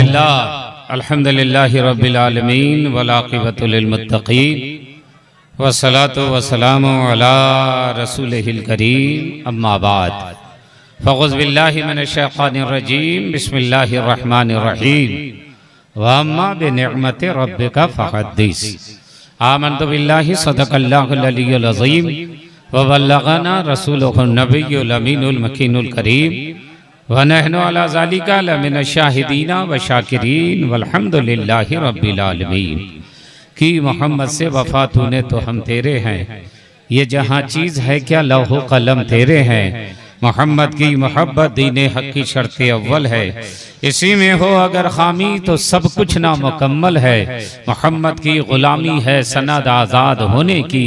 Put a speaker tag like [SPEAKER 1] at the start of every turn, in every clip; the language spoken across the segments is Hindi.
[SPEAKER 1] बिस्मिल्लाह अल्हम्दुलिल्लाहि रब्बिल आलमीन वल आक़िबतु लिल मुत्तक़ीन वस्सलातु वस्सलामु अला रसूलिहिल करीम अम्मा बाद फ़अऊज़ु बिल्लाहि मिनश शैतानिर रजीम बिस्मिल्लाहिर रहमानिर रहीम व अम्मा बिनिअमति रब्बिका फ़हद्दिस आमन्तु बिल्लाहि सदक़ल्लाहुल अलियुल अज़ीम व बल्लगना रसूलुहुन नबियुल अमीनुल मकीनुल करीम व नहनु अला ज़ालिका लमिनश शाहिदीना व शाकिरीन वल्हम्दुलिल्लाहि रब्बिल आलमीन। कि मोहम्मद से वफ़ा तूने तो हम तेरे हैं, ये जहाँ चीज़ है क्या लौह कलम तेरे हैं। मोहम्मद की मोहब्बत दीने हक़ की शर्त अव्वल है, इसी में हो अगर खामी तो सब कुछ नामुकम्मल है। मोहम्मद की ग़ुलामी है सनद आज़ाद होने की,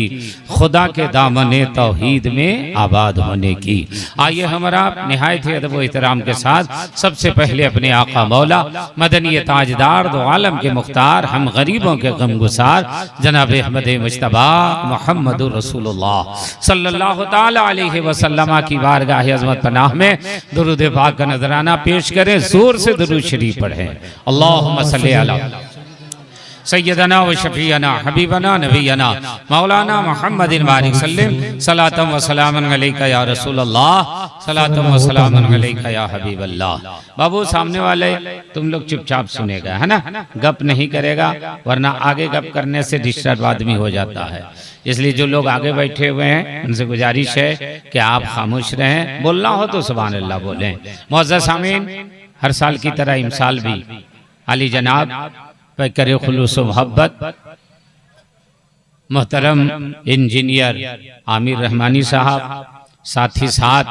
[SPEAKER 1] खुदा के दामने तौहीद में आबाद होने की। आइए हमारा निहायत अदब व एहतराम के साथ सबसे पहले अपने आका मौला मदनी ताजदार दो आलम के मुख्तार हम गरीबों के गमगुसार जनाब अहमद मुज्तबा मुहम्मदुर रसूलुल्लाह सल्लल्लाहु ताला अलैहि वसल्लम की बारगाह अज़मत पनाह में दुरूद पाक का नजराना पेश करें। जोर से दुरूद शरीफ पढ़ें। अल्लाहुम्मा सल्ली अला सय्यदना व शफीअना हबीबना नबीना मौलाना मुहम्मदिन बारिक सल्लिम सलातम व सलामन अलैका या रसूलल्लाह सलातम व सलामन अलैका या हबीबल्लाह। बाबू सामने वाले तुम लोग चुपचाप सुनेगा, है ना, गप नहीं करेगा, वरना आगे गप करने से डिस्टर्ब आदमी हो जाता है। इसलिए जो लोग आगे बैठे हुए हैं उनसे गुजारिश है कि आप खामोश रहें, बोलना हो तो सुभान अल्लाह बोलें। मुअज़्ज़ज़ सामीन, हर साल की तरह इमसाल भी अली जनाब पे करे खुलूस मोहब्बत मोहतरम इंजीनियर आमिर रहमानी साहब, साथ ही साथ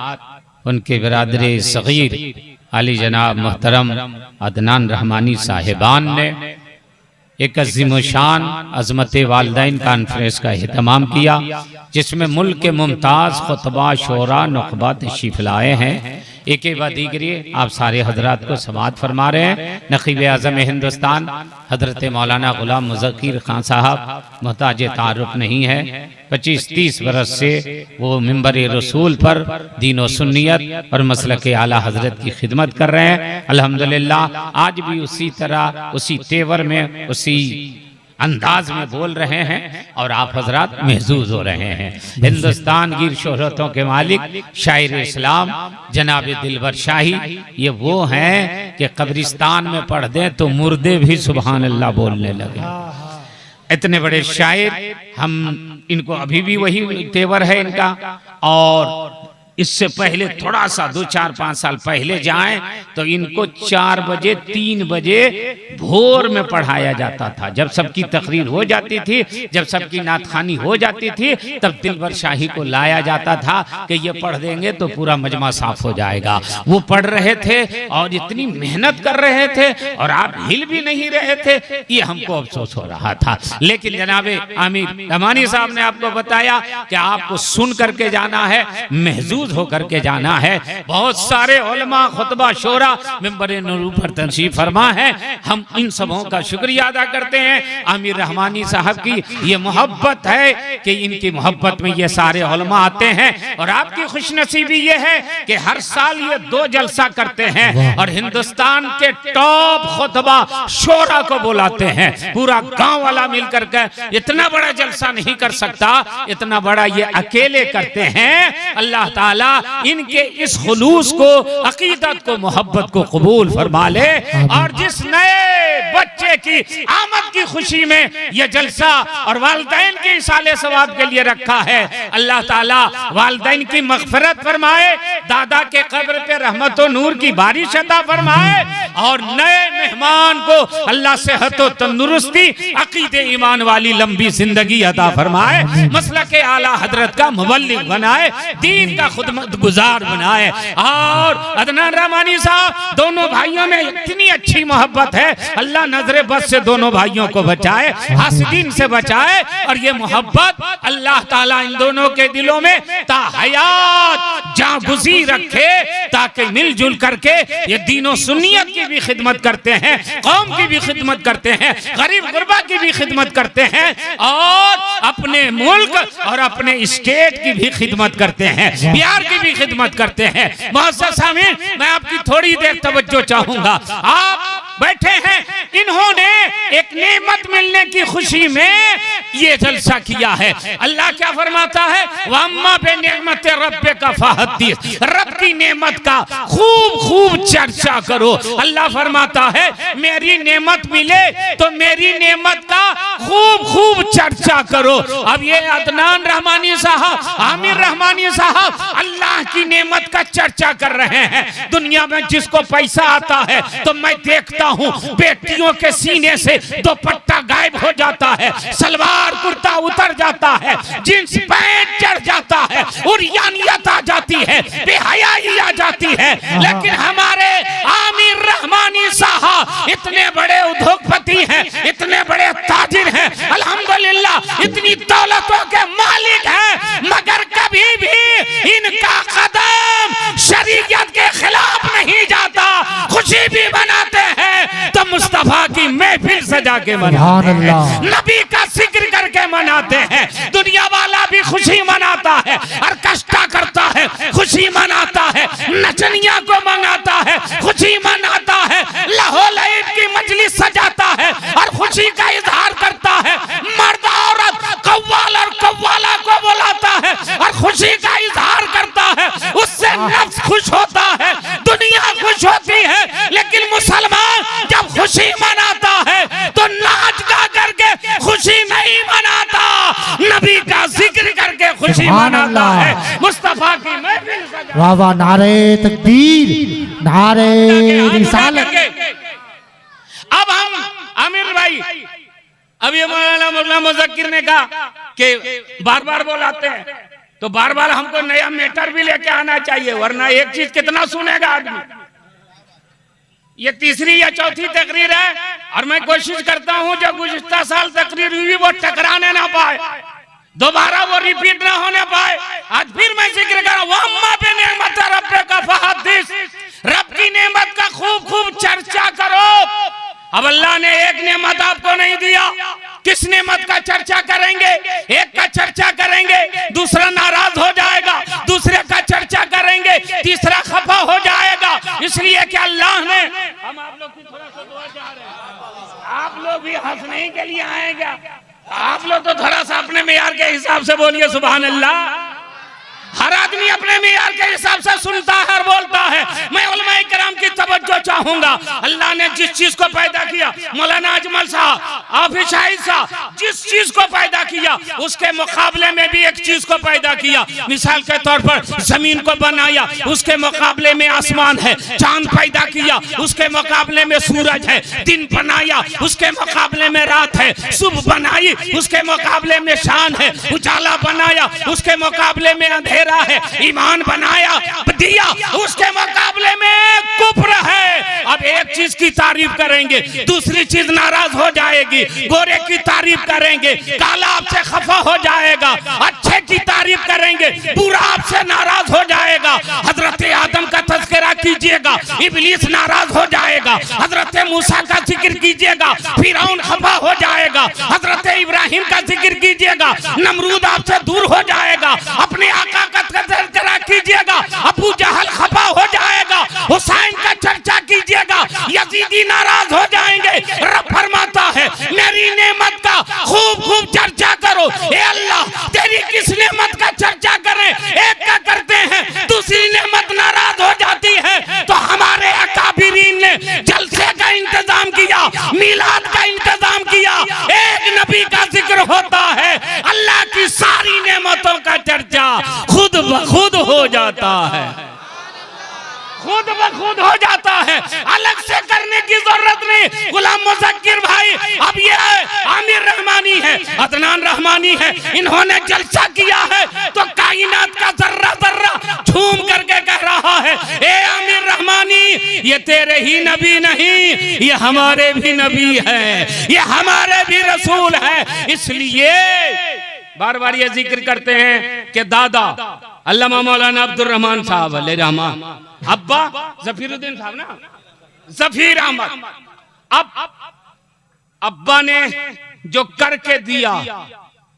[SPEAKER 1] उनके बिरादरे सगीर अली जनाब मोहतरम अदनान रहमानी साहिबान ने एक अज़ीम शान अज़मत वालिदैन कॉन्फ्रेंस का एहतमाम किया, जिसमें मुल्क के मुमताज़ खुतबा शोरा नुखबा तशरीफ़ लाए हैं। एक दीगरी आप सारे हजरात को समाअत फरमा रहे हैं। नक़ीब आज़म हिंदुस्तान हजरत मौलाना गुलाम मुज़क्किर खान साहब मोहताज तारुफ नहीं है, 25-30 बरस से वो मिंबर रसूल पर दीन व सुन्नियत और मसलक आला हजरत की खिदमत कर रहे हैं। अल्हम्दुलिल्लाह आज भी उसी तरह उसी तेवर में उसी अंदाज में बोल रहे हैं और आप हजरात महजूज हो रहे हैं। हिंदुस्तान गिर शोहरतों के मालिक शायर इस्लाम जनाब दिलबर शाही ये वो हैं कि कब्रिस्तान में पढ़ दें तो मुर्दे भी सुभान अल्लाह बोलने लगे। इतने बड़े शायर, हम इनको अभी भी वही तेवर है इनका। और इससे पहले थोड़ा सा 2-4-5 साल पहले जाएं तो इनको 4 बजे 3 बजे भोर में पढ़ाया जाता था। जब सबकी तकरीर हो जाती थी, जब सबकी नातखानी हो जाती थी, तब दिलबर शाही को लाया जाता था कि ये पढ़ देंगे तो पूरा मजमा साफ हो जाएगा। वो पढ़ रहे थे और इतनी मेहनत कर रहे थे और आप हिल भी नहीं रहे थे, ये हमको अफसोस हो रहा था। लेकिन जनाबे आमिर रहमानी साहब ने आपको बताया कि आपको सुन करके जाना है, महजूज होकर के जाना है। बहुत सारे उलमा खुतबा शोरा मिंबर नूर पर तशरीफ फरमा है। हम इन सबों का शुक्रिया अदा करते हैं। आमिर रहमानी साहब की ये मोहब्बत है कि इनकी मोहब्बत में ये सारे उलमा आते हैं। और आपकी खुशनसीबी ये है कि हर साल ये 2 जलसा करते हैं और हिंदुस्तान के टॉप खुतबा शोरा को बुलाते हैं। पूरा गांव वाला मिलकर के इतना बड़ा जलसा नहीं कर सकता, इतना बड़ा ये अकेले करते हैं। अल्लाह ताला इनके इस खुलूस को, अकीदत को, मोहब्बत को कबूल फरमा ले। और जिस नए बच्चे की आमद की खुशी में यह जलसा और वालिदैन के इसाले सवाब के लिए रखा है, अल्लाह ताला वालिदैन की मग़फ़िरत फरमाए, दादा के कब्र पे रहमत व नूर की बारिश अता फरमाए और नए मेहमान को अल्लाह सेहत व तंदुरुस्ती, अकीदे ईमान वाली लंबी जिंदगी अता फरमाए, मसलक आला हजरत का मुबल्लिग बनाए, दीन का खुदमत गुजार बनाए। और अदनान रहमानी साहब, दोनों भाइयों में इतनी अच्छी मोहब्बत है, अल्लाह नजरे बस से दोनों भाइयों को बचाए, हासिदीन से बचाए। और ये मोहब्बत अल्लाह ताला इन दोनों के दिलों में ता हयात जागुज़ी रखे, ताकि मिलजुल करके ये दीनों सुन्नियत की भी खिदमत करते हैं, कौम की भी खिदमत करते हैं, गरीब गुरबा की भी खिदमत करते हैं और अपने मुल्क और अपने स्टेट की भी खिदमत करते हैं, बिहार की भी खिदमत करते हैं। मुअज़्ज़ज़ सामीन, मैं आपकी थोड़ी देर तवज्जो चाहूंगा। आप बैठे एक नेमत मिलने की खुशी में ये जलसा किया है। अल्लाह क्या फरमाता है, वम्मा बे नेमत रब्बे का फहदीस, रब की नेमत का खूब खूब चर्चा करो। अल्लाह फरमाता है मेरी नेमत मिले तो मेरी नेमत का खूब खूब चर्चा करो। अब ये अदनान रहमानी साहब, आमिर रहमानी साहब अल्लाह की नेमत का चर्चा कर रहे हैं। दुनिया में जिसको पैसा आता है तो मैं देखता हूँ बेटियों के सीने से दुपट्टा गायब हो जाता है, सलवार कुर्ता उतर जाता है, जींस पैंट चढ़ जाता है, उरियानियत आ जाती है, बेहयाई आ जाती है। लेकिन हमारे आमिर रहमानी साहब इतने बड़े उद्योगपति हैं, इतने बड़े ताजिर हैं, अल्हम्दुलिल्लाह इतनी दौलतों के मालिक हैं, मगर कभी भी इनका कदम शरीयत के खिलाफ नहीं जाता। खुशी भी मनाते हैं तो मुस्तफा की महफिल सजा के मनाते हैं, नबी का जिक्र करके मनाते हैं। दुनिया वाला भी खुशी मनाता है, ऑर्केस्ट्रा करता है, खुशी मनाता है, नचनिया को मनाता है, खुशी मनाता है, लाहौल की मजलिस सजाता है और खुशी का इजहार करता है। मर्द औरत कव्वाल और कव्वाला को बुलाता है और खुशी का इजहार करता है, उससे नफ्स खुश होता है, दुनिया खुश होती है। लेकिन मुसलमान जब खुशी मनाता है तो नाच गा करके खुशी नहीं मनाता, नबी का जिक्र करके खुशी मनाता है। मुस्तफा की महफिल सजा।
[SPEAKER 2] वाह वाह, नारे तकबीर, नारे रिसालत।
[SPEAKER 1] अब हम आमिर भाई, अब ये मौलाना मुज़क्किर ने कहा कि बार बार बुलाते हैं तो बार बार हमको नया मैटर भी लेके आना चाहिए, वरना एक चीज कितना सुनेगा आदमी। ये तीसरी या चौथी तकरीर है और मैं कोशिश करता हूं जो गुज़िश्ता साल तकरीर हुई वो टकराने ना पाए, दोबारा वो रिपीट ना होने पाए। आज फिर मैं जिक्र कर रहा हूं, रब की नेमत का खूब खूब चर्चा करो। अब अल्लाह ने एक नेमत आपको नहीं दिया, किस नेमत का चर्चा करेंगे? एक का चर्चा करेंगे, दूसरा नाराज हो जाएगा, दूसरे का चर्चा करेंगे, तीसरा खफा हो जाएगा। इसलिए कि अल्लाह ने, हम आप लोग की थोड़ा सा दुआ चाह रहे हैं, आप लोग भी हंसने के लिए आएगा, आप लोग तो थोड़ा सा अपने मेयार के हिसाब से बोलिए सुभान अल्लाह। हर आदमी अपने मेयार के हिसाब से सुनता है और बोलता है। मैं उलमाए किराम की तवज्जो चाहूंगा। अल्लाह ने जिस चीज को पैदा किया, मौलाना अजमल साहब, हाफिज शाहिद साहब, जिस चीज को पैदा किया उसके मुकाबले में भी एक चीज को पैदा किया। मिसाल के तौर पर जमीन को बनाया, उसके मुकाबले में आसमान है। चांद पैदा किया, उसके मुकाबले में सूरज है। दिन बनाया, उसके मुकाबले में रात है। सुबह बनाई, उसके मुकाबले में शाम है। उजाला बनाया, उसके मुकाबले में अंधेरा है। ईमान बनाया दिया, उसके मुकाबले में कुफ्र है। अब एक चीज की तारीफ करेंगे, दूसरी चीज नाराज हो जाएगी। गोरे की तारीफ करेंगे, काला आपसे खफा हो जाएगा। अच्छे की तारीफ करेंगे, बुरा आपसे नाराज हो जाएगा। हजरत आदम का तज़किरा कीजिएगा, इब्लीस नाराज हो जाएगा। हजरत मूसा का जिक्र कीजिएगा, फिरौन खफा हो जाएगा। हजरत इब्राहिम का जिक्र कीजिएगा, नमरूद आपसे दूर हो जाएगा। अपने आका का तज़किरा कीजिएगा, अबू जहल खफा हो जाएगा। हुसैन का चर्चा कीजिएगा, यजीदी नाराज हो जाएंगे। रब फरमाता है मेरी नेमत का खूब खूब चर्चा करो। ए अल्लाह, तेरी किस नेमत का चर्चा करें? एक का करते हैं, दूसरी नेमत नाराज हो जाती है। तो हमारे अकाबिरीन ने जलसे का इंतजाम किया, मिलाद का इंतजाम किया। एक नबी का जिक्र होता है, अल्लाह की सारी नेमतों का चर्चा खुद ब खुद हो जाता है, खुद ब खुद हो जाता है। अलग से करने की जरूरत नहीं। गुलाम मुज़क्किर भाई, अब ये आमिर रहमानी है, अदनान रहमानी है, इन्होंने जलसा किया है तो कायनात का जर्रा जर्रा झूम करके कह रहा है, ए आमिर रहमानी, ये तेरे ही नबी नहीं, ये हमारे भी नबी है, ये हमारे भी रसूल है। इसलिए बार बार ये जिक्र करते हैं कि दादा अल्लामा मौलाना अब्दुर रहमान साहब अलैहि रहमान, अब्बा जफीरुद्दीन साहब ना, जफीर अहमद, अब अब्बा ने जो करके दिया,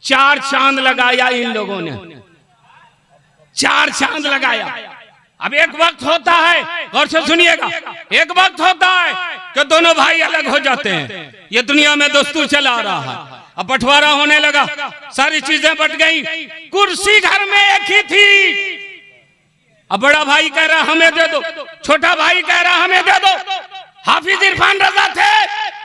[SPEAKER 1] 4 चांद लगाया इन लोगों ने, 4 चांद लगाया। अब एक वक्त होता है, गौर से सुनिएगा, एक वक्त होता है कि दोनों भाई अलग हो जाते हैं। ये दुनिया में दस्तूर चला आ रहा है। अब बंटवारा होने लगा, सारी चीजें बट गई, कुर्सी घर में एक ही थी। अब बड़ा भाई कह रहा हमें दे दो, छोटा भाई कह रहा हमें दे दो। हाफिज इरफान रजा थे,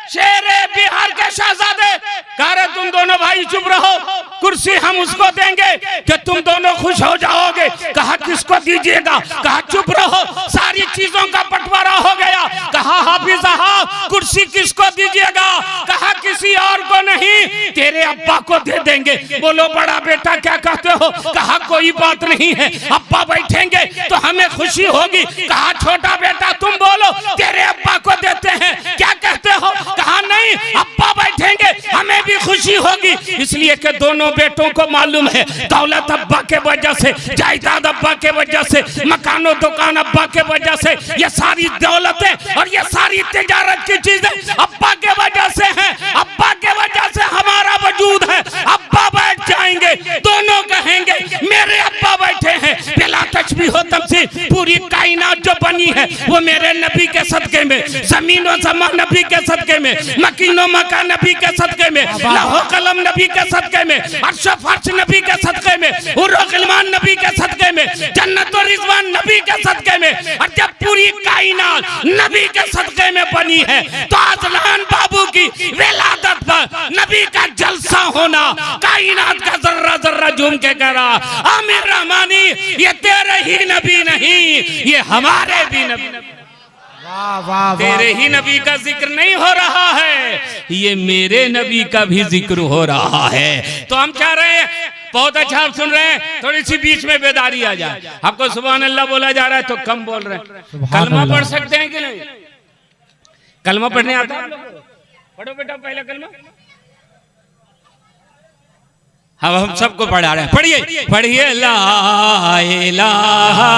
[SPEAKER 1] शेरे बिहार के शहजादे, कह रहे तुम दोनों भाई चुप रहो, कुर्सी हम उसको देंगे कि तुम दोनों खुश हो जाओगे। कहा किसको दीजिएगा? कहा चुप रहो, सारी चीजों का बंटवारा हो गया। कहा हाफिज साहब कुर्सी किसको दीजिएगा? कहा किसी और को नहीं, तेरे अब्बा को दे देंगे। बोलो बड़ा बेटा क्या कहते हो? कहा कोई बात नहीं है, अब्बा बैठेंगे तो हमें खुशी होगी। कहा छोटा बेटा तुम बोलो, तेरे अब्बा को देते हैं, क्या कहते हो? कहा नहीं, अब्बा बैठेंगे हमें भी खुशी होगी। इसलिए कि दोनों बेटों को मालूम है दौलत अब्बा के वजह से, जायदाद अब्बा के वजह से, मकानो दुकान अब्बा के वजह से, ये सारी दौलतें और ये सारी तिजारत की चीजें अब्बा के वजह से हैं। अब्बा के वजह से हमारा वजूद है। अब्बा बैठ जाएंगे, दोनों कहेंगे मेरे अब्बा बैठे हैं। बिला तशबीह व तमसील, पूरी कायनात जो बनी है वो मेरे नबी के सदके में, जमीन और ज़मान नबी के सदके में, मकीनो मकान नबी के सदके में, लौह कलम नबी के सदके में, अर्श फर्श नबी के सदके में, हुर्र गिलमान नबी के सदके में, जन्नत और रिज़वान नबी के सदके में। और जब पूरी कायनात नबी के सदके में बनी है तो अजलान बाबू की विलादत पर नबी का जलसा होना, कायनात का जर्रा जर्रा झूम के कह रहा आमिर रहमानी ये तेरे ही नबी नहीं, ये हमारे भी नबी। तेरे ही नबी का जिक्र नहीं हो रहा है, ये मेरे नबी का भी जिक्र हो रहा है। तो हम चाह रहे हैं, बहुत अच्छा आप सुन रहे हैं, थोड़ी सी बीच में बेदारी आ जाए। आपको सुभान अल्लाह बोला जा रहा है तो कम बोल रहे हैं। कलमा पढ़ सकते हैं कि नहीं? कलमा पढ़ने आता है? पढ़ो बेटा पहला कलमा। अब हम सबको पढ़ा रहे हैं, पढ़िए पढ़िए। ला इलाहा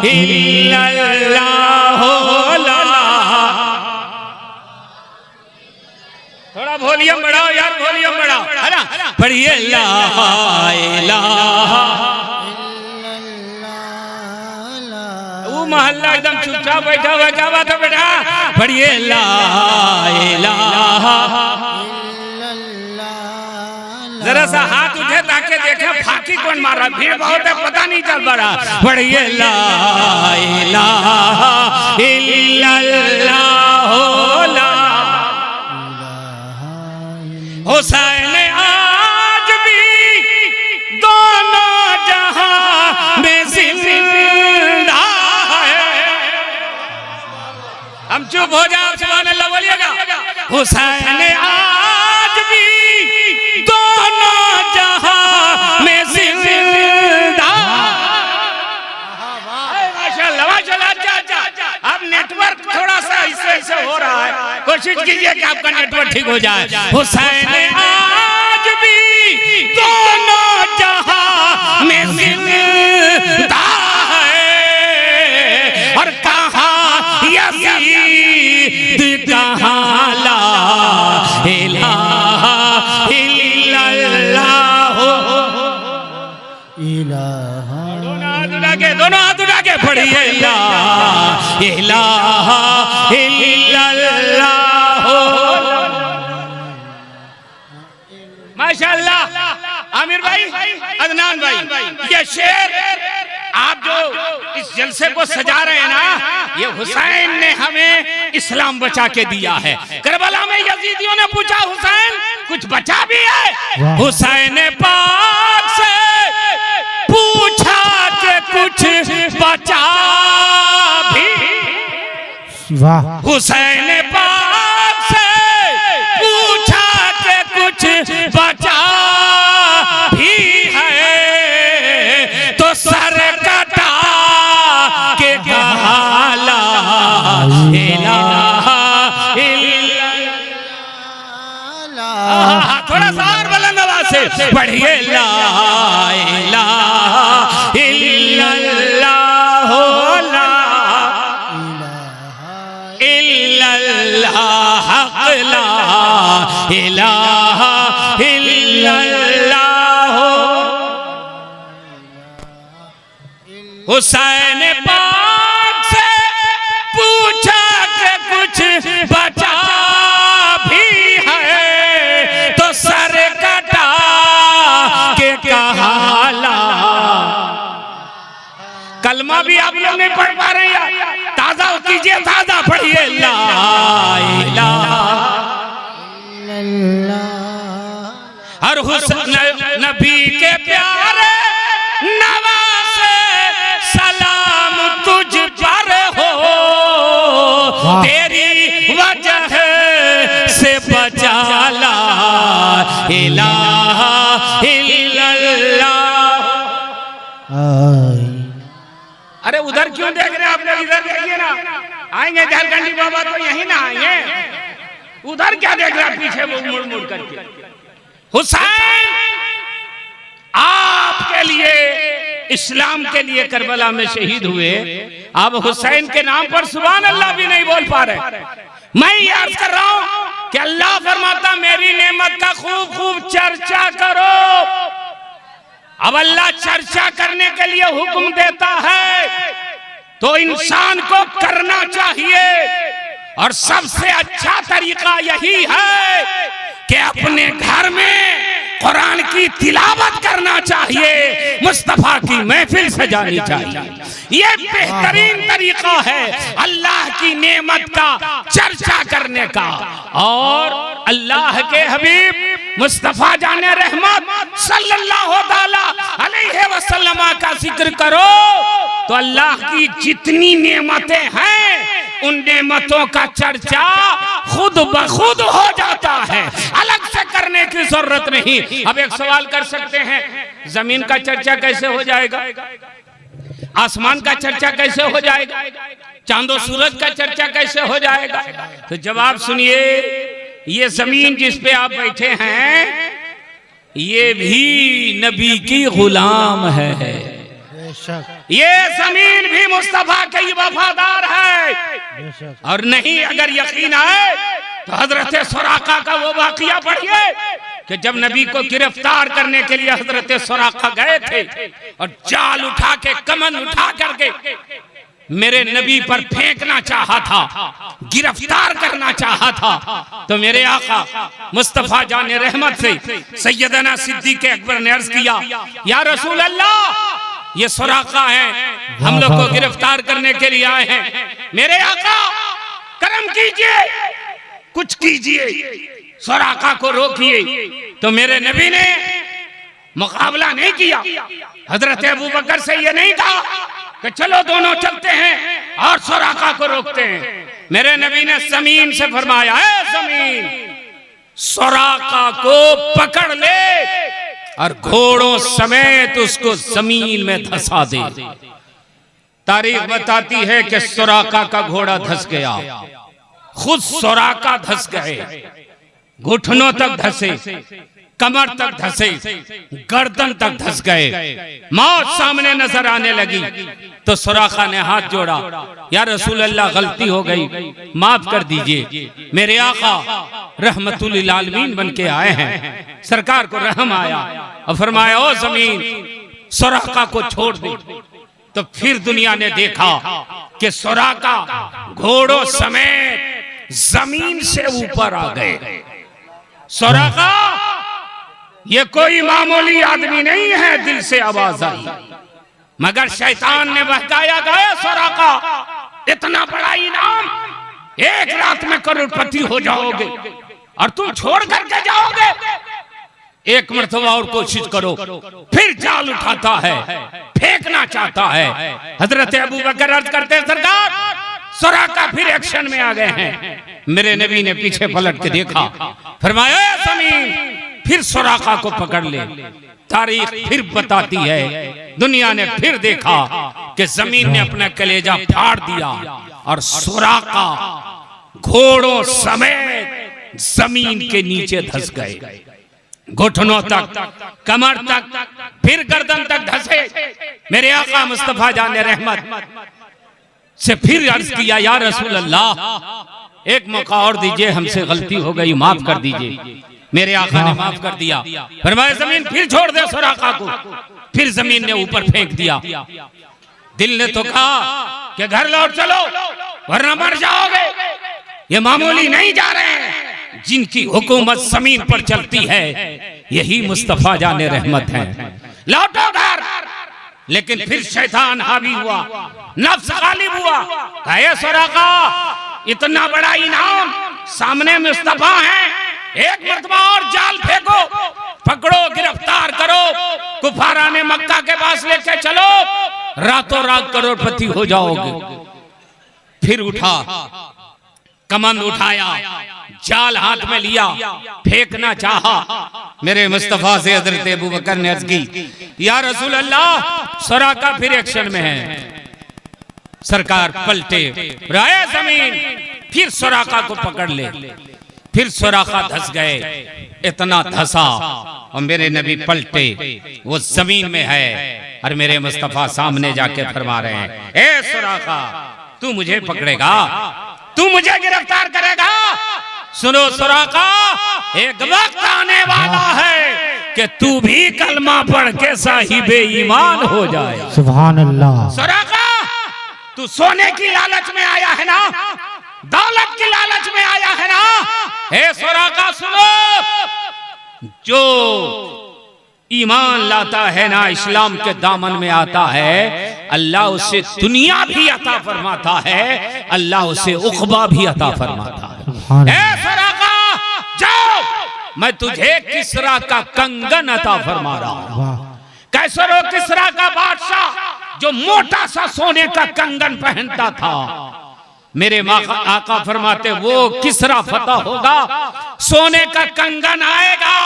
[SPEAKER 1] इल्लल्लाह, थोड़ा वॉल्यूम बढ़ाओ यार, वॉल्यूम बढ़ाओ, है ना? पढ़िए ला इलाहा। वो मोहल्ला एकदम चुपचाप बैठा हुआ, क्या बात है बेटा? पढ़िए ला इलाहा। जरा सा हाथ उठे ताकि देखे फाकी कौन मार रहा। भीड़ बहुत है, पता नहीं चल पा रहा। पढ़िए ला इलाहा इल्लल्लाह। हुसैन आज भी दोनों जहां में जिंदा है। हम चुप हो जाओ, सुभान अल्लाह बोलिएगा। हुसैन आज भी दोनों जहां में जिंदा। माशाल्लाह माशाल्लाह। अच्छा, अब नेटवर्क थोड़ा सा ऐसे हो रहा है, कोशिश कीजिए कि आपका नेटवर्क ठीक हो जाए। हुसैन आज भी दोनों जहां में जिंदा है, और कहां यज़ीद कहां ला इलाहा इल्लल्लाह। दोनों हाथ उठा के पढ़िए ला इलाहा इल्लल्लाह। माशाल्लाह। आमिर भाई, अदनान भाई, ये शेर आप जो इस जलसे को सजा रहे हैं ना, ये हुसैन ने हमें इस्लाम बचा के दिया है। करबला में यजीदियों ने पूछा हुसैन कुछ बचा भी है? हुसैन पाक से पूछा कि कुछ बचा भी। हुसैन पाक से पूछा कि कुछ बचा भी है, तो सर कटा के कहा ला इलाहा इल्लल्लाह। थोड़ा सा और बुलंद आवाज से पढ़िए ला इलाहा इल्लल्लाह। हक़ ला इलाहा इल्लल्लाह। हुसैन पाक कलमा भी आप लोग नहीं पढ़ पा रहे हैं, ताजा कीजिए, ताजा पढ़िए, ला इलाहा हर हुस्न नबी के प्यारे नवासे सलाम तुझ पर हो, तेरी वजह से बचा ला इलाहा इल्लल्लाह। अरे उधर क्यों देख रहे हैं आप लोग, इधर देखिए ना, आएंगे झारखंडी बाबा तो यहीं ना आएंगे, उधर क्या देख रहे हैं पीछे वो मुड़ मुड़ करके। हुसैन आपके लिए, इस्लाम के लिए करबला में शहीद हुए, अब हुसैन के नाम पर सुभान अल्लाह भी नहीं बोल पा रहे। मैं ये अर्ज कर रहा हूं कि अल्लाह फरमाता मेरी नेमत का खूब खूब चर्चा करो। अब अल्लाह चर्चा करने के लिए हुक्म देता है तो इंसान को करना चाहिए, और सबसे अच्छा तरीका यही है कि अपने घर में कुरान की तिलावत करना चाहिए, मुस्तफा की महफिल सजानी चाहिए। ये बेहतरीन तरीका है अल्लाह की नेमत का चर्चा करने का। और अल्लाह के हबीब मुस्तफा जाने रहमत सल्लल्लाहु अलैहि वसल्लम का जिक्र करो तो अल्लाह की जितनी नेमतें हैं उन नेमतों का चर्चा खुद ब खुद हो जाता है, अलग से करने की जरूरत नहीं। अब एक सवाल कर सकते हैं, जमीन का चर्चा कैसे हो जाएगा, आसमान का चर्चा कैसे हो जाएगा, चांदो सूरज का चर्चा कैसे हो जाएगा? तो जवाब सुनिए, ये जमीन जिस पे आप बैठे हैं ये भी नबी की गुलाम है, ये जमीन भी मुस्तफा के वफादार है। और नहीं अगर यकीन है तो हजरत सुराका का वो वाकया पढ़िए कि जब नबी को गिरफ्तार करने के लिए हजरत सुराका गए थे और जाल उठा के, कमन उठा करके मेरे नबी पर फेंकना चाहा था, गिरफ्तार करना चाहा था, तो मेरे आका मुस्तफा जाने रहमत से सैयदना सिद्दीक़ अकबर ने अर्ज किया, या रसूल अल्लाह ये सुराका है, हम लोग को गिरफ्तार करने के लिए आए हैं, मेरे आका करम कीजिए, कुछ कीजिए, सुराका को रोकिए। तो मेरे नबी ने मुकाबला नहीं किया, हजरत अबू बकर से ये नहीं कहा कि चलो दोनों चलते हैं और सुराका को रोकते हैं। मेरे नबी ने जमीन से फरमाया, है जमीन सुराका को पकड़ ले और घोड़ों समेत उसको जमीन में धंसा दे। तारीख बताती है कि सुराका का घोड़ा धंस गया, खुद सुराका धंस गए, घुटनों तक धंसे, कमर तक धंसे, गर्दन तक धंस गए, मौत सामने नजर आने लगी। तो सुराका ने हाथ जोड़ा, या रसूल अल्लाह गलती हो गई, माफ कर दीजिए। मेरे आका रहमतुल लिल आलमीन बन के आए हैं, सरकार को रहम आया और फरमाया, ओ जमीन सुराका को छोड़ दे। तो फिर दुनिया ने देखा कि सुराका घोड़ों समेत जमीन से ऊपर आ गए। सुराका ये कोई मामूली आदमी नहीं है, दिल से आवाज आई, मगर शैतान ने बहकाया गया, सुराका इतना बड़ा इनाम, एक रात में करोड़पति हो जाओगे और तुम छोड़ करके जाओगे, एक मर्तबा और कोशिश करो। फिर जाल उठाता है, फेंकना चाहता है। हजरत अबू बकर अर्ज करते हैं, सरकार सुराका फिर एक्शन में आ गए हैं। मेरे नबी ने पीछे पलट के देखा, फरमाया जमीन फिर सुराका को पकड़ ले। तारीख फिर बताती है, दुनिया ने फिर देखा कि जमीन ने अपना कलेजा फाड़ दिया और सुराका घोड़ों समेत जमीन के नीचे धंस गए, घुटनों तक, कमर तक, फिर गर्दन तक धंसे। मेरे आका मुस्तफा जाने रहमत से फिर अर्ज किया, या रसूल अल्लाह एक मौका और दीजिए, हमसे गलती हो गई, माफ कर दीजिए। मेरे आका ने माफ कर दिया, फरमाया जमीन फिर छोड़ दे सुराका को। फिर जमीन ने ऊपर फेंक दिया। दिल ने तो कहा कि घर लौट चलो वरना मर जाओगे। ये मामूली नहीं जा रहे हैं, जिनकी हुकूमत जमीन पर चलती है यही मुस्तफा जाने रहमत है। लौटो घर, लेकिन फिर शैतान हावी हुआ, नफ्स गालिब हुआ। कहे सुराका इतना बड़ा इनाम सामने मुस्तफा है, एक मर्तबा और जाल फेंको, पकड़ो, गिरफ्तार करो, कुफारा ने मक्का के पास लेके चलो, रातों रात करोड़पति हो जाओगे। फिर उठा, कमंद उठाया, जाल हाथ में लिया, फेंकना चाहा। मेरे मुस्तफा से हजरत अबू बकर ने अर्ज की, या रसूल अल्लाह, सुराका फिर एक्शन में है। सरकार पलटे, राय जमीन, फिर सुराका को पकड़ ले। फिर सुराका धस गए, इतना धसा और मेरे नबी पलटे, वो जमीन में है और मेरे मुस्तफा सामने जाके फरमा रहे हैं, ए सुराका, तू मुझे पकड़ेगा, तू मुझे गिरफ्तार करेगा? सुनो सुराका, एक वक्त आने वाला है कि तू भी कलमा पढ़ के साहिबे ईमान हो जाए।
[SPEAKER 2] सुभान अल्लाह।
[SPEAKER 1] सुराका, तू सोने की लालच में आया है ना, दौलत की लालच में आया है ना? हे सुराका सुनो, जो ईमान लाता है ना, इस्लाम के दामन में आता है, अल्लाह उसे दुनिया भी अता फरमाता है, अल्लाह उसे उक़बा भी अता फरमाता है। ए सुराका, जाओ, मैं तुझे किसरा का कंगन अता फरमा रहा हूं। कैसरो किसरा का बादशाह जो मोटा सा सोने का कंगन पहनता था, मेरे आका फरमाते वो किसरा फतह होगा, सोने का कंगन आएगा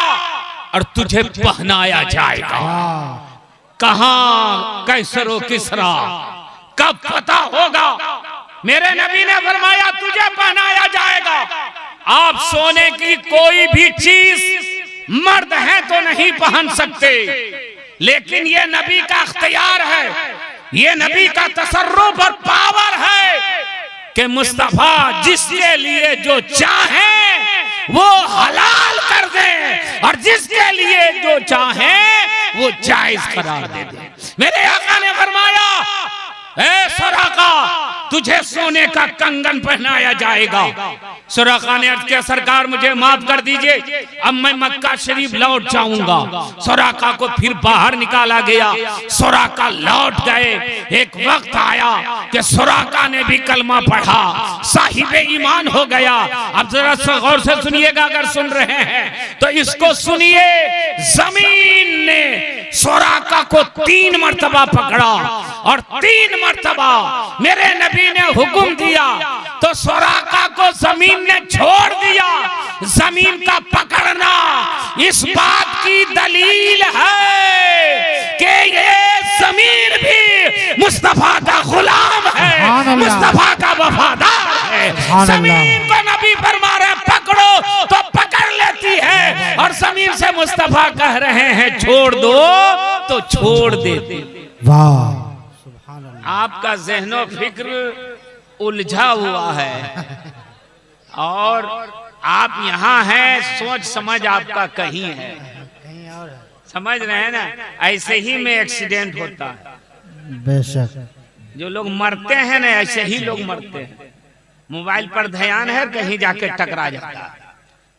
[SPEAKER 1] और तुझे पहनाया जाएगा। कहां कैसरो किसरा, कब फतह होगा? मेरे नबी ने फरमाया तुझे पहनाया जाएगा। आप सोने की कोई भी चीज मर्द हैं तो नहीं पहन सकते, लेकिन ये नबी का इख्तियार है, ये नबी का तसर्रुफ और पावर है कि मुस्तफा जिसके लिए जो चाहे वो हलाल कर दे और जिसके लिए जो चाहे वो जायज करार दे दे। मेरे आका ने फरमाया, ए सुराका, तुझे सोने का कंगन पहनाया जाएगा। सुराका ने अर्ज किया, सरकार मुझे माफ कर दीजिए, अब मैं मक्का शरीफ लौट जाऊंगा। सुराका को फिर बाहर निकाला गया, सुराका लौट गए। एक वक्त आया कि सुराका ने भी कलमा पढ़ा, साहिबे ईमान हो गया। अब जरा गौर से सुनिएगा, अगर सुन रहे हैं तो इसको सुनिए। जमीन ने सुराका को 3 मर्तबा पकड़ा और 3 मर्तबा मेरे नबी ने हुक्म दिया तो सुराका को जमीन ने छोड़ दिया। जमीन का पकड़ना इस बात की दलील है कि ये जमीन भी मुस्तफा का गुलाम है, मुस्तफा का वफादार है। जमीन को नबी फरमा रहे पकड़ो तो पकड़ लेती है, और जमीन से मुस्तफा कह रहे हैं छोड़ दो तो छोड़ देती।
[SPEAKER 2] वाह,
[SPEAKER 1] आपका ज़हनो फिक्र उलझा हुआ है और आप यहाँ हैं, सोच समझ आपका कहीं है, समझ रहे हैं ना? ऐसे ही में एक्सीडेंट होता है।
[SPEAKER 2] बेशक
[SPEAKER 1] जो लोग मरते हैं ना, ऐसे ही लोग मरते हैं। मोबाइल पर ध्यान है, कहीं जाके टकरा जाता है,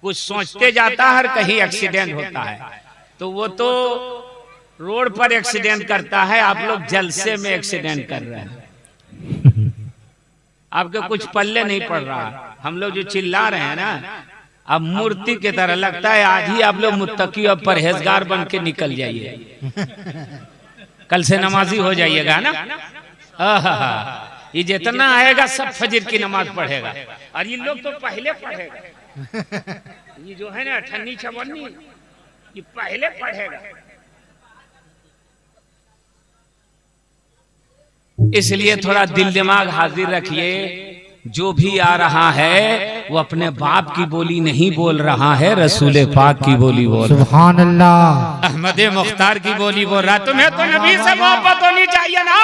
[SPEAKER 1] कुछ सोचते जाता है, कहीं एक्सीडेंट होता है। तो वो तो रोड पर एक्सीडेंट करता है, आप लोग जलसे में एक्सीडेंट कर रहे हैं। आपके कुछ पल्ले नहीं पड़ रहा। हम लोग जो चिल्ला रहे हैं ना, अब मूर्ति की तरह लगता है। आज ही आप लोग मुत्तकी और परहेजगार बन के निकल जाइए, कल से नमाजी हो जाइएगा ना। ये जितना आएगा सब फजर की नमाज पढ़ेगा, और ये लोग तो पहले पढ़ेगा। ये जो है ना अठन्नी छवन्नी, ये पहले पढ़ेगा। इसलिए थोड़ा दिल दिमाग हाजिर रखिए। जो भी आ रहा है वो अपने बाप की बोली नहीं बोल रहा है, रसूल पाक की बोली बोल रहा है।
[SPEAKER 2] सुभान अल्लाह।
[SPEAKER 1] अहमद मुख्तार की बोली बोल रहा है। तुम्हें तो नबी से मोहब्बत होनी चाहिए ना,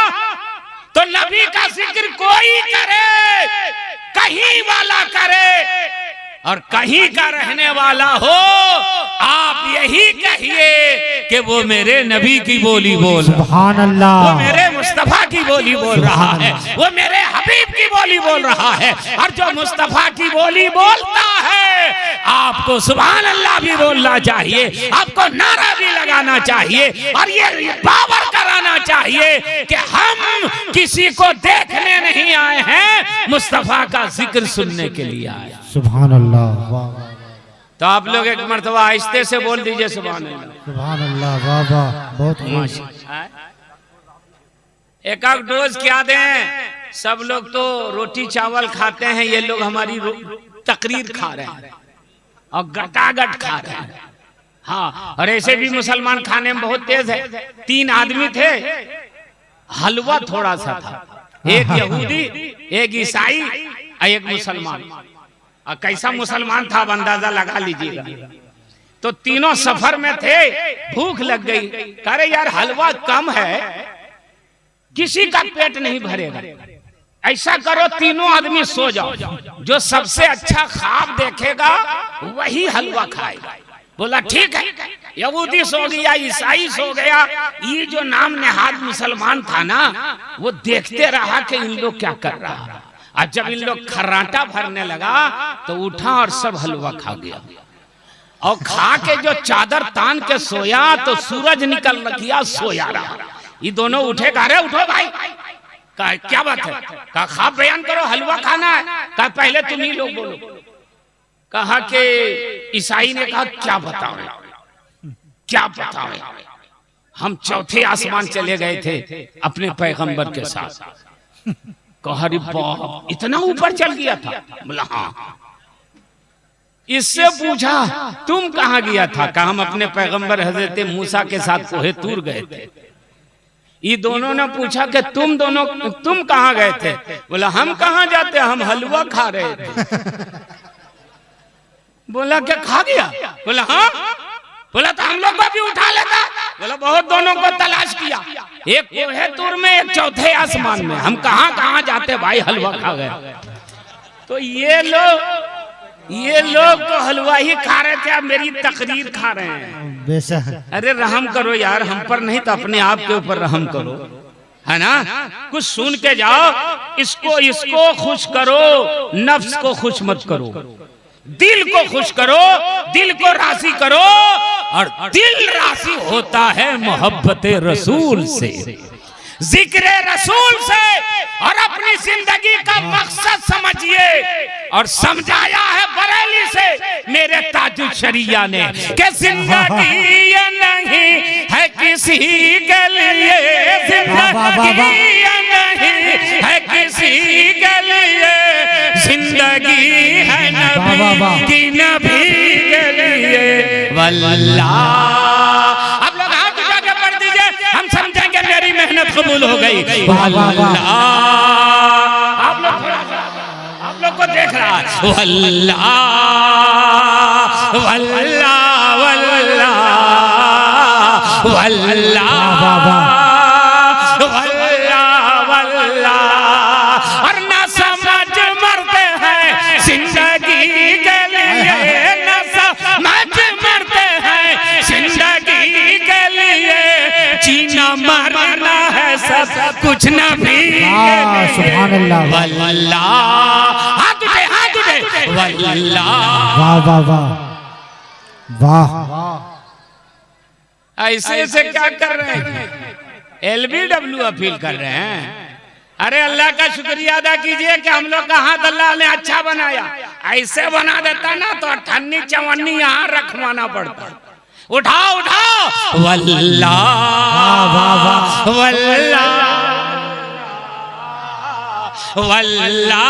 [SPEAKER 1] तो नबी का जिक्र कोई करे, कहीं वाला करे, और कहीं का रहने वाला हो, आप यही कहिए कि वो मेरे नबी की बोली बोल रहा है,
[SPEAKER 2] सुभान अल्लाह,
[SPEAKER 1] वो मेरे मुस्तफा की बोली बोल रहा है, वो मेरे हबीब की बोली बोल रहा है। और जो मुस्तफा की बोली बोलता है, आपको सुभान अल्लाह भी बोलना चाहिए, आपको नारा भी लगाना चाहिए, और ये बावर कराना चाहिए कि हम किसी को देखने नहीं आए हैं, मुस्तफा का जिक्र सुनने के लिए आए।
[SPEAKER 2] सुभान अल्लाह, वाह वाह,
[SPEAKER 1] तो आप लोग एक मर्तबा आहिस्ते से बोल दीजिए सुभान अल्लाह।
[SPEAKER 2] सुभान अल्लाह, वाह वाह, बहुत खूब।
[SPEAKER 1] एक आध डोज क्या दें, सब लोग तो रोटी चावल खाते हैं, ये लोग हमारी तकरीर खा रहे हैं और गटागट खा रहे हैं। हाँ, और ऐसे भी मुसलमान खाने में बहुत तेज है। 3 आदमी थे, हलवा थोड़ा सा था, एक यहूदी, एक ईसाई और एक मुसलमान। और कैसा मुसलमान था, अंदाजा लगा लीजिएगा। तो तीनों सफर में थे, भूख लग गई, कह रहे यार हलवा कम है, किसी का पेट नहीं भरेगा, ऐसा करो तीनों आदमी सो जाओ, जो सबसे अच्छा ख्वाब देखेगा वही हलवा खाएगा। बोला ठीक है, यहूदी सो गया, ईसाई सो गया, ये जो नाम नेहाद मुसलमान था ना, वो देखते रहा कि इन लोग क्या कर रहा है। और जब इन लोग खर्राटा भरने लगा तो उठा और सब हलवा खा गया, और खा के जो चादर तान के सोया तो सूरज निकल गया, सोया रहा। ये दोनों उठे, कह रहे उठो भाई, कहा क्या बात है, कहा ख्वाब बयान करो, हलवा खाना है, कहा पहले तुम ही लोग बोलो। कहा कि ईसाई ने कहा क्या बताओ, क्या बताओ, हम चौथे आसमान चले गए थे अपने पैगंबर के साथ। कहा रे बाप, इतना ऊपर चल गया था? बोला हाँ। इससे पूछा तुम कहाँ गया था? कहा हम अपने पैगंबर हजरत मूसा के साथ कोहे तूर गए थे। ये दोनों ने पूछा कि तुम कहाँ गए थे? बोला हम कहाँ जाते, हम हलवा खा रहे थे। बोला क्या खा गया? बोला हाँ। बोला तो हम लोग को भी उठा लेता। बोला बहुत दोनों को तलाश किया, एक कोहे तूर में, एक चौथे आसमान में, हम कहाँ जाते भाई, हलवा खा गए। तो ये लोग तो हलवा ही खा रहे थे, अब मेरी तकरीर खा रहे हैं।
[SPEAKER 2] बेशक,
[SPEAKER 1] अरे रहम करो यार, हम पर नहीं तो अपने आप के ऊपर रहम करो, है ना। कुछ सुन के जाओ, इसको खुश करो, नफ्स को खुश मत करो, दिल को खुश करो, दिल को राजी करो, और दिल राजी होता है मोहब्बत रसूल से, जिक्र रसूल से। और अपनी जिंदगी का मकसद समझिए, और समझाया है बरेली से मेरे ताजुल शरिया ने कि जिंदगी ये नहीं है किसी के लिए, जिंदगी ये नहीं है किसी के लिए, जिंदगी है नबी की, नबी के लिए। वल्लाह, आप लोग हाथ उठा के पढ़ दीजिए, हम समझेंगे मेरी मेहनत कबूल हो गई। वल्लाह, आप लोग को देख रहा है। वल्लाह वल्लाह वल्लाह वल्लाह और ना समझ मरते हैं जिंदगी के लिए, ना समझ मरते हैं जिंदगी के लिए, जीना मरना है सब कुछ नबी के लिए।
[SPEAKER 2] सुभान अल्लाह,
[SPEAKER 1] वल्लाह, हाथ उठे वल्लाह।
[SPEAKER 2] वाह वाह वाह वाह,
[SPEAKER 1] ऐसे ऐसे क्या कर रहे हैं, LBW अपील कर रहे हैं। अरे अल्लाह का शुक्रिया अदा कीजिए कि हम लोग का हाथ अल्लाह ने अच्छा बनाया। ऐसे बना देता ना तो 58 54 यहाँ रखवाना पड़ता। उठाओ उठाओ, वल्लाह वल्लाह वल्लाह,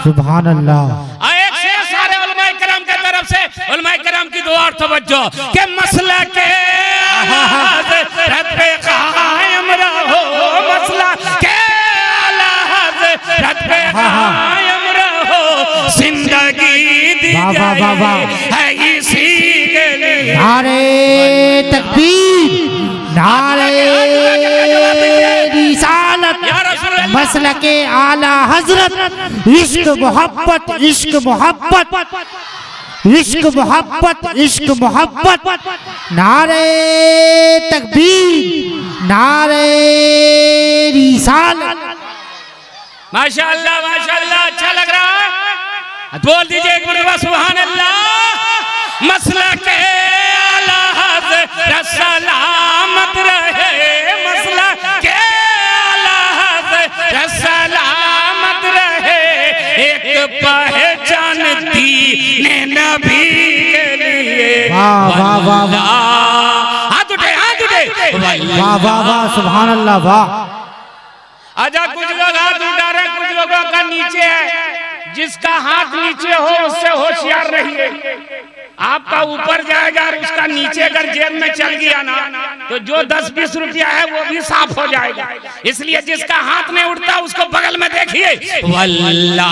[SPEAKER 2] सुभान अल्लाह।
[SPEAKER 1] एक शेर सारे उलमाए किराम के तरफ से, उलमाए किराम की दुआ और तवज्जो के मसला के हज़रत पे कायम रहो, मसला के हज़रत पे कायम रहो, जिंदगी दी है इसी के लिए।
[SPEAKER 2] नारे तकबीर, नारे रिसालत, मसल के आला हजरत इश्क मोहब्बत इश्क मोहब्बत इश्क मोहब्बत इश्क मोहब्बत नारे तकबीर नारे रिसालत।
[SPEAKER 1] माशाअल्लाह माशाअल्लाह, अच्छा लग रहा है। बोल दीजिए एक मरतबा सुभान अल्लाह। मसला के आला हज़रत सलामत रहे, मसला के आला हज़रत सलामत रहे, एक पहचान दीने नबी के लिए।
[SPEAKER 2] वाह वाह वाह वाह,
[SPEAKER 1] हाथ उठे हाथ उठे,
[SPEAKER 2] वाह वाह वाह, सुभान अल्लाह वाह।
[SPEAKER 1] अच्छा कुछ लोग हाथ उठा रहे, कुछ लोगों का नीचे है। जिसका हाथ नीचे हो उससे होशियार रहिए। आपका ऊपर जाएगा और उसका नीचे अगर जेब में चल गया ना तो जो 10-20 रुपया है वो भी साफ हो जाएगा। इसलिए जिसका हाथ नहीं उठता उसको बगल में देखिए। वल्लाह,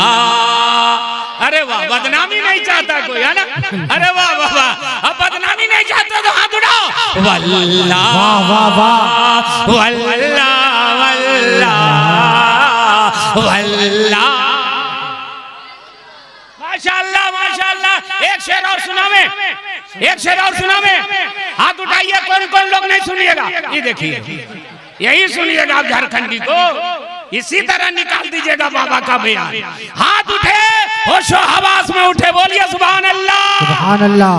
[SPEAKER 1] अरे वाह, बदनामी नहीं चाहता कोई, है ना? अरे वाह वाह वाह, अब बदनामी नहीं चाहता तो हाथ उठाओ। वल्लाह
[SPEAKER 2] वाह वाह वाह,
[SPEAKER 1] वल्लाह वल्लाह वल्लाह, माशाअल्लाह माशाअल्लाह। एक शेर और सुना में, एक शेर और सुना में। हाथ उठाइए, कौन कौन लोग नहीं सुनिएगा। ये देखिए, यही सुनिएगा आप झारखंडी को, इसी तरह निकाल दीजिएगा बाबा का बयान। हाथ उठे, होशो हवास में उठे, बोलिए सुभान अल्लाह
[SPEAKER 2] सुभान अल्लाह।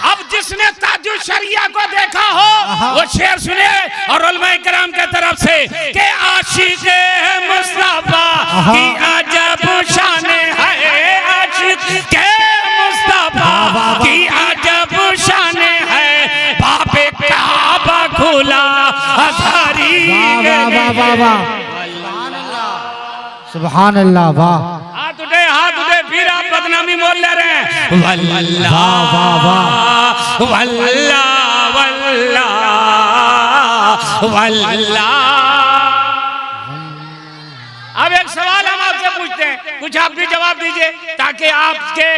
[SPEAKER 1] अब जिसने ताजुल शरिया को देखा हो वो शेर सुने और उलमाए किराम के तरफ से के आशिक मुस्तफा की अजब शान है, आशिक के मुस्तफा की अजब शान है, बाबे काबा खुला हजारी।
[SPEAKER 2] वाह वाह वाह वाह, सुभान अल्लाह वाह।
[SPEAKER 1] हाथ उठे, फिर आप बदनामी बोल ले रहे हैं। वल्लाह
[SPEAKER 2] वाह वाह वाह,
[SPEAKER 1] वल्लाह वल्लाह वल्लाह। अब एक सवाल हम आपसे पूछते हैं, कुछ आप भी जवाब दीजिए ताकि आपके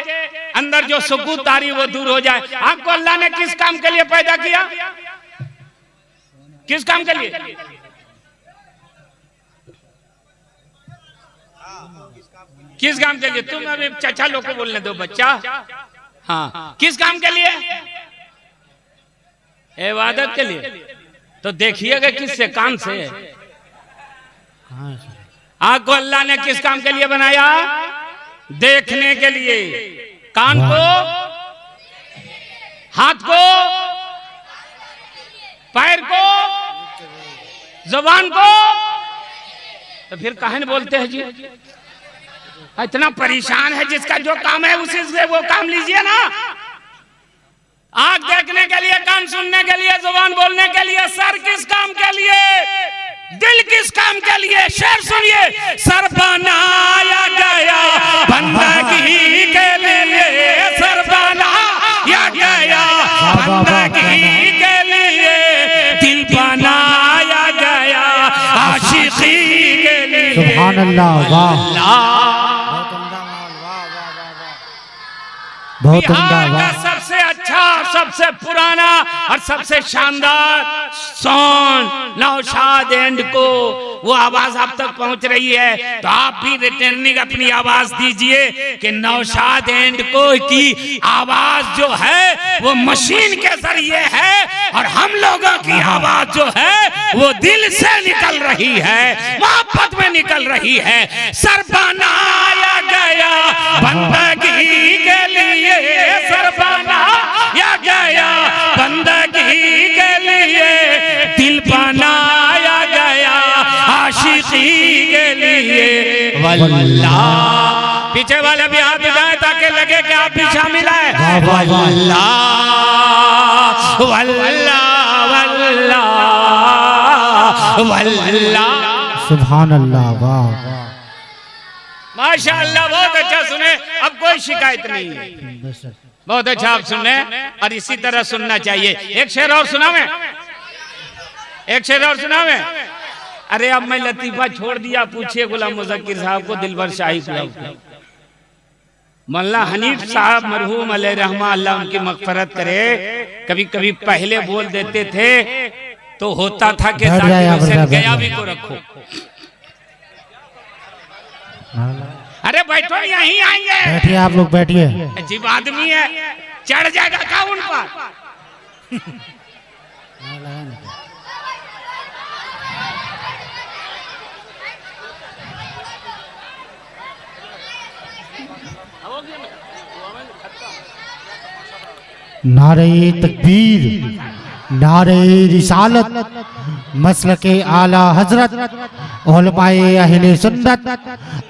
[SPEAKER 1] अंदर जो सुकूत तारी वो दूर हो जाए। आपको अल्लाह ने किस काम के लिए पैदा किया? किस काम के लिए? किस काम के लिए? तुम अभी चाचा लोग को बोलने दो बच्चा। हाँ, किस काम के लिए? इबादत के लिए। तो देखिएगा किससे, कान से। आँख को अल्लाह ने किस काम के लिए बनाया? देखने के लिए। कान को, हाथ को, पैर को, जुबान को। तो फिर काहे बोलते हैं जी? इतना परेशान है, जिसका जो काम है उसी से वो काम लीजिए ना। आँख देखने के लिए, कान सुनने के लिए, जुबान बोलने के लिए, सर किस काम के लिए? दिल किस काम के लिए? शेर सुनिए। सर बनाया गया बंदगी के लिए, सर बनाया गया बंदगी के लिए, दिल बनाया गया आशिकी के लिए।
[SPEAKER 2] सुभान अल्लाह वाह, बहुत उम्दा वाह।
[SPEAKER 1] सबसे अच्छा, सबसे पुराना और सबसे शानदार सॉन्ग नौशाद एंड को, वो आवाज आप तक पहुंच रही है तो आप भी रिटर्निंग अपनी आवाज दीजिए कि नौशाद एंड को की आवाज जो है वो मशीन के जरिए है और हम लोगों की आवाज जो है वो दिल से निकल रही है, मोहब्बत में निकल रही है। सर बनाया गया बंदगी के लिए, सर बनाया गया बंदगी के लिए, दिल बनाया गया आशिकी के लिए। वल्लाह, पीछे वाले भी हाथ उठाए ताकि लगे कि आप भी शामिल है। वल्लाह वल्लाह वल्लाह वल्लाह,
[SPEAKER 2] सुभान अल्लाह वाह।
[SPEAKER 1] माशाअल्लाह, बहुत अच्छा सुने। अब कोई शिकायत नहीं है, बहुत अच्छा आप सुने और इसी तरह सुनना चाहिए। एक शेर और सुना मैं, एक शेर और सुना मैं। अरे अब मैं लतीफा छोड़ दिया, पूछिए गुलाम मुज़क्किर साहब को दिलबर शाही को। मौलाना हनीफ साहब मरहूम अलैहि रहमा, अल्लाह उनकी मग़फ़िरत करे, कभी कभी पहले बोल देते थे तो होता था कि गया भी को रखो। अरे बैठो, यहीं आएंगे।
[SPEAKER 2] बैठिए आप लोग, बैठिए।
[SPEAKER 1] अजीब आदमी है, चढ़ जाएगा क्या उन पर?
[SPEAKER 2] नारे तकबीर, नारे रिसालत, मसलके आला हजरत, उलमाए अहले सुन्नत,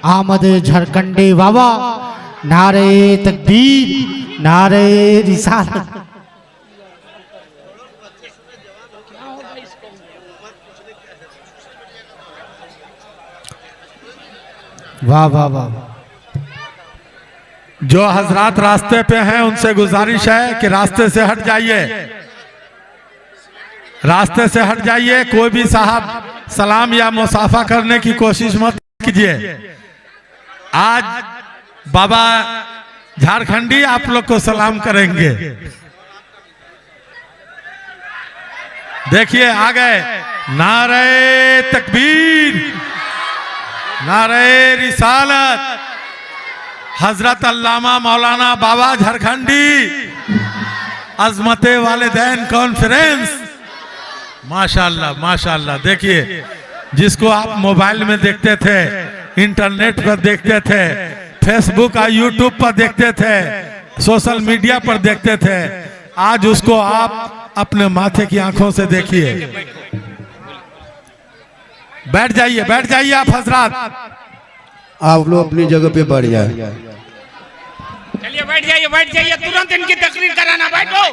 [SPEAKER 2] आमद झारखंडी बाबा। नारे तकबीर, नारे रिसालत। वाह वाह वाह।
[SPEAKER 3] जो हजरात रास्ते पे हैं उनसे गुजारिश है कि रास्ते से हट जाइए, रास्ते से हट जाइए। कोई भी साहब सलाम या मुसाफा करने की कोशिश मत कीजिए। आज बाबा झारखंडी आप लोग को सलाम करेंगे। देखिए आ गए। नारे तकबीर, नारे रिसालत, हजरत अल्लामा मौलाना बाबा झारखंडी अजमते वालिदैन कॉन्फ्रेंस। माशाल्लाह माशाल्लाह। देखिए, जिसको आप मोबाइल में देखते थे, इंटरनेट पर देखते थे, फेसबुक और यूट्यूब पर देखते थे, सोशल मीडिया पर देखते थे, आज उसको आप अपने माथे की आंखों से देखिए। बैठ जाइए, बैठ जाइए आप हजरात।
[SPEAKER 4] आप लोग अपनी जगह पे बैठ जाए।
[SPEAKER 1] चलिए बैठ जाइए, बैठ जाइए, तुरंत इनकी तकरीर कराना। बैठो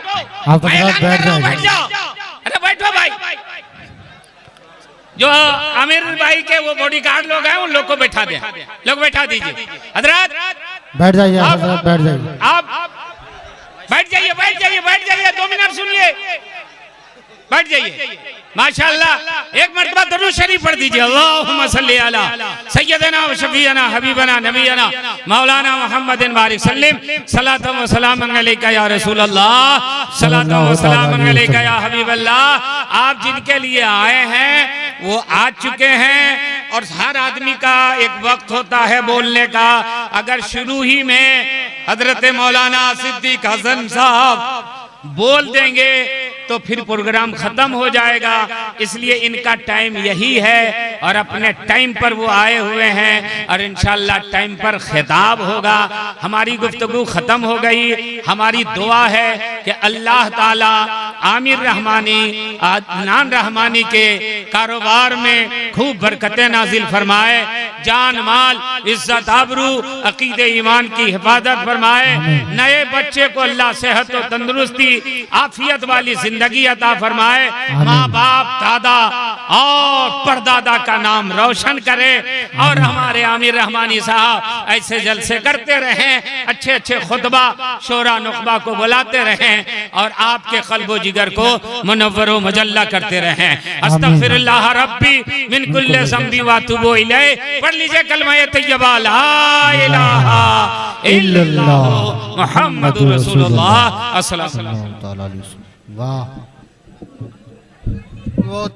[SPEAKER 2] आप तो बैठ जाइए।
[SPEAKER 1] बैठ जाओ। अरे बैठो भाई। जो आमिर भाई के वो बॉडीगार्ड लोग हैं, उन लोग को बैठा दे, लोग बैठा दीजिए। हजरत
[SPEAKER 2] बैठ जाइए, हजरत बैठ जाइए।
[SPEAKER 1] आप बैठ जाइए, बैठ जाइए, बैठ जाइए। 2 मिनट सुनिए, बैठ जाइए। माशाअल्लाह। एक मरतबा दरूद शरीफ पढ़ दीजिए। अल्लाहुम्मा सल्ली अला सय्यदना व शफीअना हबीबना नबीना मौलाना मुहम्मदिन बारिक सल्लिम सलातो व सलाम अलैका या रसूल अल्लाह, सलातो व सलाम अलैका या हबीब अल्लाह। आप जिनके लिए आए हैं वो आ चुके हैं, और हर आदमी का एक वक्त होता है बोलने का। अगर शुरू ही में हजरत मौलाना सिद्दीक हसन साहब बोल देंगे तो फिर प्रोग्राम खत्म हो जाएगा। इसलिए इनका टाइम यही है, और अपने टाइम पर वो आए हुए हैं, और इंशाअल्लाह टाइम पर खिताब होगा। हमारी गुफ्तगू खत्म हो गई। हमारी दुआ है कि अल्लाह ताला आमिर रहमानी, अदनान रहमानी के कारोबार में खूब बरकतें नाजिल फरमाए, जान माल इज्जत आबरू अकीदे ईमान की हिफाजत फरमाए। नए बच्चे को अल्लाह सेहत और तंदुरुस्ती आफियत वाली जिंदगी अता फरमाए। माँ बाप दादा और परदादा का नाम रोशन करे, और हमारे आमिर रहमानी साहब ऐसे जलसे करते रहें, अच्छे अच्छे खुतबा शोरा नुखबा को बुलाते रहें, और आपके कल्बो जिगर को मुनव्वर व मुजल्ला करते रहें। अस्तगफिरुल्लाह रब्बी मिन कुल्ली ज़ंबी व अतूबु इलैह। पढ़ लीजिए कलमा तैयबा ला इलाहा इल्लल्लाह मुहम्मदुर रसूलुल्लाह। अस्सलामु अलैकुम।
[SPEAKER 2] वाह।